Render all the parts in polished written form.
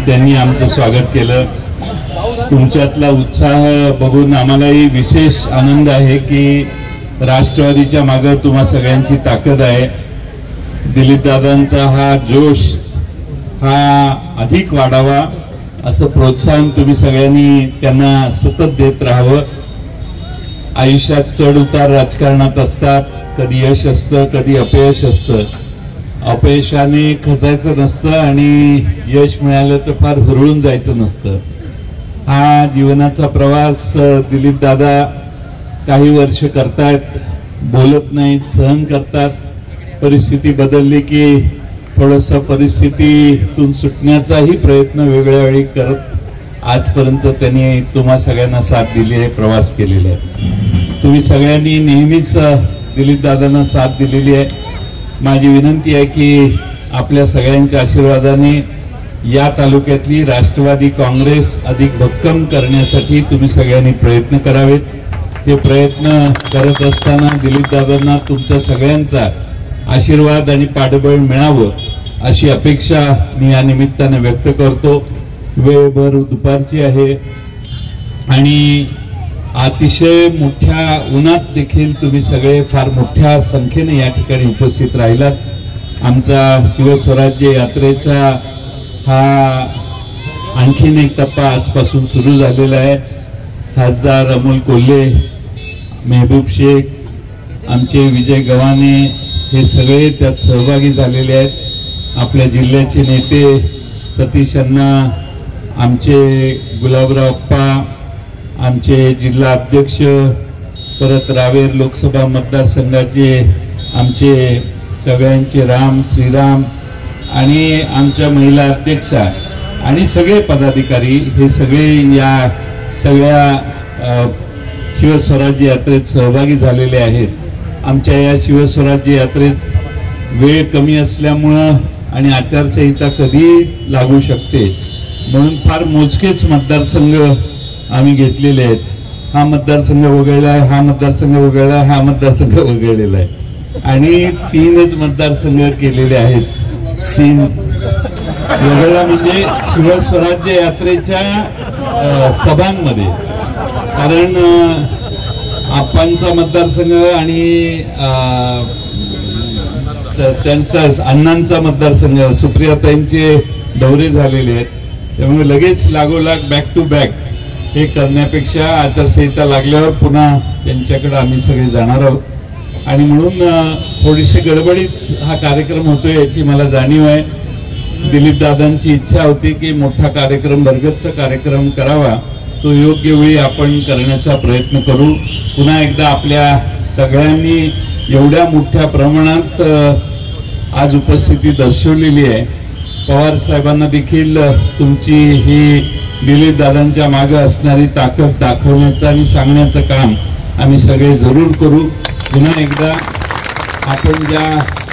त्यांनी आमचं स्वागत केलं। तुमच्यातला उत्साह बघून आम्हालाही विशेष आनंद आहे की राष्ट्रवादीच्या मागे तुम्हा सगळ्यांची ताकद आहे। दिलीप दादांचा हा जोश हा अधिक वाढावा असं प्रोत्साहन तुम्ही सगळ्यांनी त्यांना सतत देत राहावं। आयुष्यात चढ उतार राजकारणात असतात, कधी यश असतं कधी अपयश असतं। अपयशाने खचायचं नसतं आणि यश मिळालं तर फार हुरळून जायचं नसतं। हा जीवनाचा प्रवास दिलीप दादा काही वर्ष करतात, बोलत नाहीत, सहन करतात। परिस्थिती बदलली की थोडंसं परिस्थितीतून सुटण्याचाही प्रयत्न वेगळ्या वेळी करत आजपर्यंत त्यांनी तुम्हा सगळ्यांना साथ दिली आहे, प्रवास केलेला आहे। तुम्ही सगळ्यांनी नेहमीच दिलीप दादांना साथ दिलेली आहे। माझी विनंती आहे की आपल्या सगळ्यांच्या आशीर्वादाने या तालुक्यातली राष्ट्रवादी काँग्रेस अधिक भक्कम करण्यासाठी तुम्ही सगळ्यांनी प्रयत्न करावेत। हे प्रयत्न करत असताना दिलीप दादांना तुमच्या सगळ्यांचा आशीर्वाद आणि पाठबळ मिळावं अशी अपेक्षा मी या निमित्ताने व्यक्त करतो। वेळ भर दुपारची आहे आणि अतिशय मोठ्या उन्हात देखील तुम्ही सगळे फार मोठ्या संख्येने या ठिकाणी उपस्थित राहिलात। आमचा शिवस्वराज्य यात्रेचा हा आणखीन एक टप्पा आजपासून सुरू झालेला आहे। खासदार अमोल कोल्हे, मेहबूब शेख, आमचे विजय गव्हाणे हे सगळे त्यात सहभागी झालेले आहेत। आपल्या जिल्ह्याचे नेते सतीश अण्णा, आमचे गुलाबराव अप्पा, आमचे जिल्हा अध्यक्ष, परत रावेर लोकसभा मतदारसंघाचे आमचे सगळ्यांचे राम श्रीराम आणि आमच्या महिला अध्यक्षा आणि सगळे पदाधिकारी हे सगळे या सगळ्या शिवस्वराज्य यात्रेत सहभागी झालेले आहेत। आमच्या या शिवस्वराज्य यात्रेत वेळ कमी असल्यामुळं आणि आचारसंहिता कधी लागू शकते म्हणून फार मोजकेच मतदारसंघ आम्ही घेतलेले आहेत। हा मतदारसंघ वगळला आहे, हा मतदारसंघ वगळला आहे, हा मतदारसंघ वगळलेला आहे आणि 3च मतदारसंघ केलेले आहेत। 3 वगळला म्हणजे शिवस्वराज्य यात्रेच्या सभांमध्ये, कारण आपांचा मतदारसंघ आणि त्यांचा अण्णांचा मतदारसंघ सुप्रियाताईंचे दौरे झालेले आहेत, त्यामुळे लगेच लागोलाग बॅक टू बॅक हे करण्यापेक्षा आचारसंहिता लागल्यावर पुन्हा त्यांच्याकडे आम्ही सगळे जाणार आहोत आणि म्हणून थोडीशी गडबडीत हा कार्यक्रम होतोय याची मला जाणीव आहे। दिलीप दादांची इच्छा होती की मोठा कार्यक्रम, भरगच्च कार्यक्रम करावा, तो योग्य वेळी आपण करण्याचा प्रयत्न करू। पुन्हा एकदा आपल्या सगळ्यांनी एवढ्या मोठ्या प्रमाणात आज उपस्थिती दर्शवलेली आहे। पवार साहेबांना देखील तुमची ही दिलीप दादांच्या मागे असणारी ताकद दाखवण्याचं आणि सांगण्याचं काम आम्ही सगळे जरूर करू। पुन्हा एकदा आपण ज्या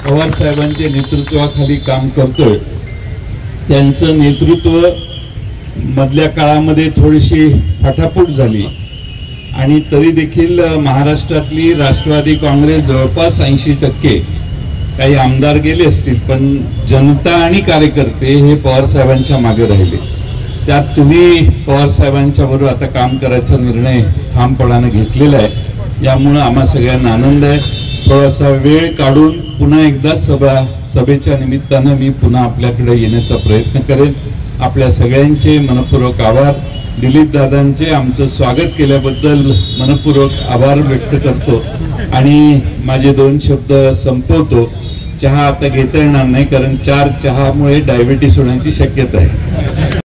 पवार साहेबांच्या नेतृत्वाखाली काम करतोय त्यांचं नेतृत्व मधल्या काळामध्ये थोडीशी फाटाफूट झाली आणि तरी देखील महाराष्ट्रातली राष्ट्रवादी काँग्रेस जवळपास 80%, काही आमदार गेले असतील पण जनता आणि कार्यकर्ते हे पवार साहेबांच्या मागे राहिले। त्यात तुम्ही पवार साहेबांच्या बरोबर आता काम करायचा निर्णय ठामपणाने घेतलेला आहे, यामुळे आम्हा सगळ्यांना आनंद आहे। थोडासा वेळ काढून पुन्हा एकदा सभेच्या निमित्तानं मी पुन्हा आपल्याकडे येण्याचा प्रयत्न करेन। आपल्या सगळ्यांचे मनपूर्वक आभार। दिलीप दादांचे आमचं स्वागत केल्याबद्दल मनपूर्वक आभार व्यक्त करतो आणि माझे 2 शब्द संपवतो। चहा आता घेता येणार नाही कारण 4 चहामुळे डायबिटीस होण्याची शक्यता आहे।